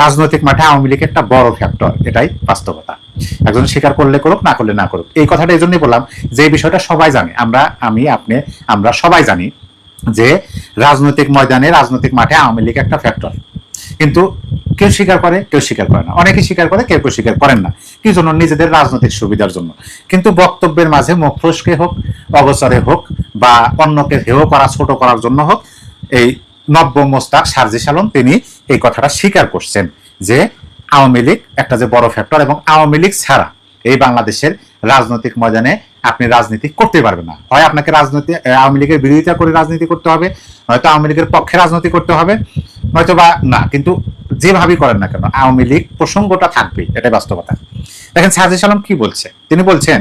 রাজনৈতিক মাঠে আওয়ামী লীগ একটা বড় ফ্যাক্টর, এটাই বাস্তবতা। একজন স্বীকার করলে করুক, না করলে না করুক। এই কথাটা এই জন্যই বললাম যে এই বিষয়টা সবাই জানে, আমি আপনি আমরা সবাই জানি যে রাজনৈতিক ময়দানে, রাজনৈতিক মাঠে আওয়ামী লীগ একটা ফ্যাক্টর। কিন্তু কেউ স্বীকার করে, কেউ স্বীকার করে না, অনেকে স্বীকার করে, কেউ কেউ স্বীকার করেন না। কি জন্য? নিজেদের রাজনৈতিক সুবিধার জন্য। কিন্তু বক্তব্যের মাঝে মুখ ফসকে হোক, অগোচরে হোক, বা অন্যকে হেয় করা, ছোট করার জন্য হোক, এই নব্য মোস্তাক সার্জিস আলম তিনি এই কথাটা স্বীকার করছেন যে আওয়ামী লীগ একটা যে বড় ফ্যাক্টর, এবং আওয়ামী লীগ ছাড়া এই বাংলাদেশের রাজনৈতিক ময়দানে আপনি রাজনীতি করতে পারবেন না। হয় আপনাকে রাজনীতি আওয়ামী লীগের বিরোধিতা করে রাজনীতি করতে হবে, নয়তো আওয়ামী লীগের পক্ষে রাজনীতি করতে হবে, নয়তো বা না। কিন্তু যেভাবেই করেন না কেন আওয়ামী লীগ প্রসঙ্গটা থাকবেই, এটাই বাস্তবতা। দেখেন সার্জিস আলম কি বলছে, তিনি বলছেন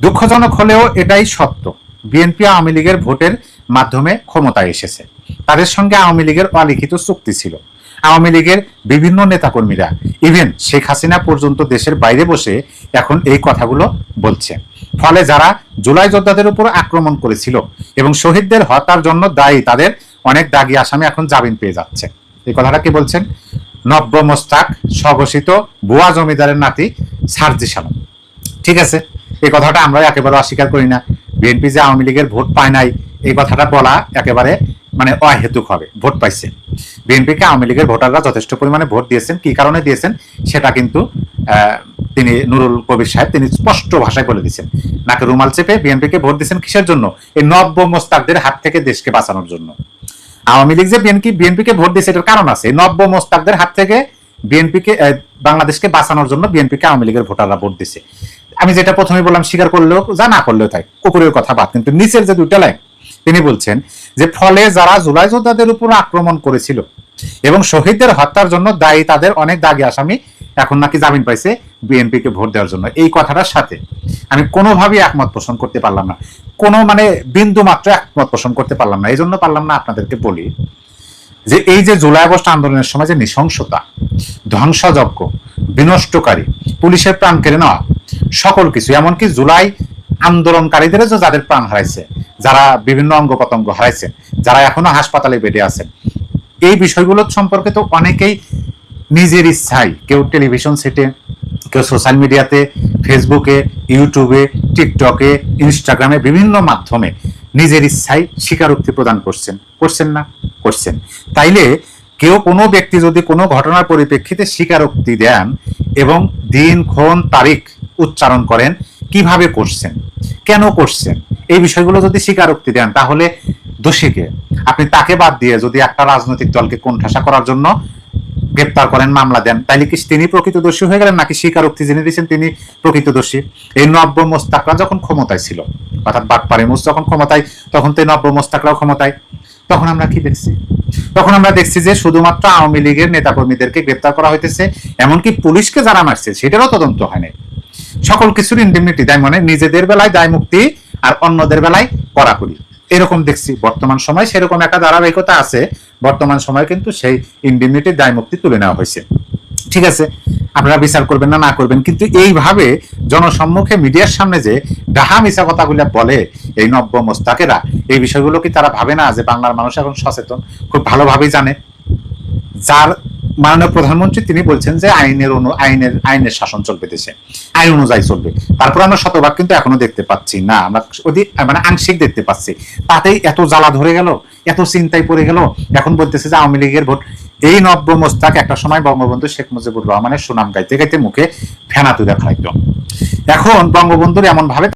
দুঃখজনক হলেও এটাই সত্য, বিএনপি আওয়ামী লীগের ভোটের মাধ্যমে ক্ষমতায় এসেছে। তাদের সঙ্গে আওয়ামী লীগের অলিখিত চুক্তি ছিল। আওয়ামী লীগের বিভিন্ন নেতাকর্মীরা, ইভেন শেখ হাসিনা পর্যন্ত দেশের বাইরে বসে এখন এই কথাগুলো বলছে। ফলে যারা জুলাই যোদ্ধাদের উপর আক্রমণ করেছিল এবং শহীদদের হত্যার জন্য দায়ী, তাদের অনেক দাগী আসামি এখন জামিন পেয়ে যাচ্ছে। এই কথাটা কি বলছেন? নব্য মোস্তাক স্বঘোষিত ভুয়া জমিদারের নাতি সার্জিস আলম। ঠিক আছে, এই কথাটা আমরা একেবারে অস্বীকার করি না। বিএনপি যে আওয়ামী লীগের ভোট পায় নাই, এই কথাটা বলা একেবারে মানে অহেতুক হবে। ভোট পাইছে, বিএনপিকে আওয়ামী লীগের ভোটাররা যথেষ্ট পরিমাণে ভোট দিয়েছেন। কি কারণে দিয়েছেন সেটা কিন্তু তিনি নুরুল কবির সাহেব তিনি স্পষ্ট ভাষায় বলে দিয়েছেন। নাকে রুমাল চেপে বিএনপিকে ভোট দিয়েছেন কিসের জন্য? এই নব্য মোস্তাকদের হাত থেকে দেশকে বাঁচানোর জন্য। আওয়ামী লীগ যে বিএনপিকে ভোট দিয়েছে এটার কারণ আছে। নব্য মোস্তাকদের হাত থেকে বিএনপিকে, বাংলাদেশকে বাঁচানোর জন্য বিএনপিকে আওয়ামী লীগের ভোটাররা ভোট দিছে। আমি যেটা প্রথমে বললাম, স্বীকার করলেও যা, না করলেও তাই, উপরের কথা বাদ। কিন্তু নিচের যে দুইটা লাইন, তিনি বলছেন যে ফলে যারা জুলাই যোদ্ধাদের উপর আক্রমণ করেছিল এবং শহীদদের হত্যার জন্য দায়ী, তাদের অনেক দাগী আসামি এখন নাকি জামিন পাইছে বিএনপিকে ভোট দেওয়ার জন্য। এই কথাটার সাথে আমি কোনোভাবেই একমত পোষণ করতে পারলাম না, কোনো মানে বিন্দু মাত্র একমত পোষণ করতে পারলাম না। এই জন্য পারলাম না, আপনাদেরকে বলি যে এই যে জুলাই আগস্ট আন্দোলনের সময় যে নৃশংসতা, ধ্বংসযজ্ঞ, বিনষ্টকারী, পুলিশের প্রাণ কেড়ে নেওয়া, সকল কিছু, এমনকি জুলাই আন্দোলনকারীদের যে যাদের প্রাণ হারাইছে, যারা বিভিন্ন অঙ্গ প্রত্যঙ্গ হারাইছে, যারা এখনো হাসপাতালে বেডে আছেন, এই বিষয়গুলো সম্পর্কে তো অনেকেই নিজের ইচ্ছায়, কেউ টেলিভিশন সেটে, কেউ সোশ্যাল মিডিয়াতে, ফেসবুকে, ইউটিউবে, টিকটকে, ইনস্টাগ্রামে, বিভিন্ন মাধ্যমে নিজের ইচ্ছায় স্বীকারোক্তি প্রদান করছেন না? করছেন। তাইলে কেউ, কোনো ব্যক্তি যদি কোনো ঘটনার পরিপ্রেক্ষিতে স্বীকারোক্তি দেন এবং দিন, ক্ষণ, তারিখ উচ্চারণ করেন, কিভাবে করছেন, কেন করছেন, এই বিষয়গুলো যদি স্বীকারোক্তি দেন, তাহলে দোষীকে আপনি তাকে বাদ দিয়ে যদি একটা রাজনৈতিক দলকে কোণঠাসা করার জন্য গ্রেপ্তার করেন, মামলা দেন, তাইলে কি তিনি প্রকৃত দোষী হয়ে গেলেন, নাকি স্বীকারোক্তি জেনে দিয়েছেন তিনি প্রকৃত দোষী? এই নব্য মোস্তাকরা যখন ক্ষমতায় ছিল, অর্থাৎ বাটপাড়ি মুস যখন ক্ষমতায়, তখন তো এই নব্য মোস্তাকরাও ক্ষমতায়। তখন আমরা কি দেখছি? তখন আমরা দেখছি যে শুধুমাত্র আওয়ামী লীগের নেতাকর্মীদেরকে গ্রেপ্তার করা হইতেছে, এমনকি পুলিশকে যারা মারছে সেটারও তদন্ত হয় নাই। সকল কিছুর ইন্ডিমনিটি দায়, মানে নিজেদের বেলায় দায় মুক্তি আর অন্যদের বেলায় কড়াকড়ি, এরকম দেখছি। বর্তমান সময় সেরকম একটা ধারাবাহিকতা আছে। বর্তমান সময় কিন্তু সেই ইন্ডিমনিটির দায় মুক্তি তুলে নেওয়া হয়েছে। ঠিক আছে, আপনারা বিচার করবেন না, না করবেন, কিন্তু এইভাবে জনসম্মুখে মিডিয়ার সামনে যে ডাহা মিশা কথাগুলো বলে এই নব্য মোস্তাকেরা, এই বিষয়গুলো কি তারা ভাবে না যে বাংলার মানুষ এখন সচেতন? খুব ভালোভাবেই জানে। যার মাননীয় প্রধানমন্ত্রী তিনি বলছেন যে আইনের শাসন চলবে দেশে, আইন অনুযায়ী চলবে। তারপর আমরা শতভাগ কিন্তু এখনো দেখতে পাচ্ছি না, আমরা মানে আংশিক দেখতে পাচ্ছি। তাতেই এত জ্বালা ধরে গেল, এত চিন্তায় পড়ে গেল। এখন বলতেছে যে আওয়ামী লীগের ভোট। এই নব্য মোস্তাক একটা সময় বঙ্গবন্ধু শেখ মুজিবুর রহমানের সুনাম গাইতে গাইতে মুখে ফেনা তুলে খাইতো। এখন বঙ্গবন্ধুর এমন ভাবে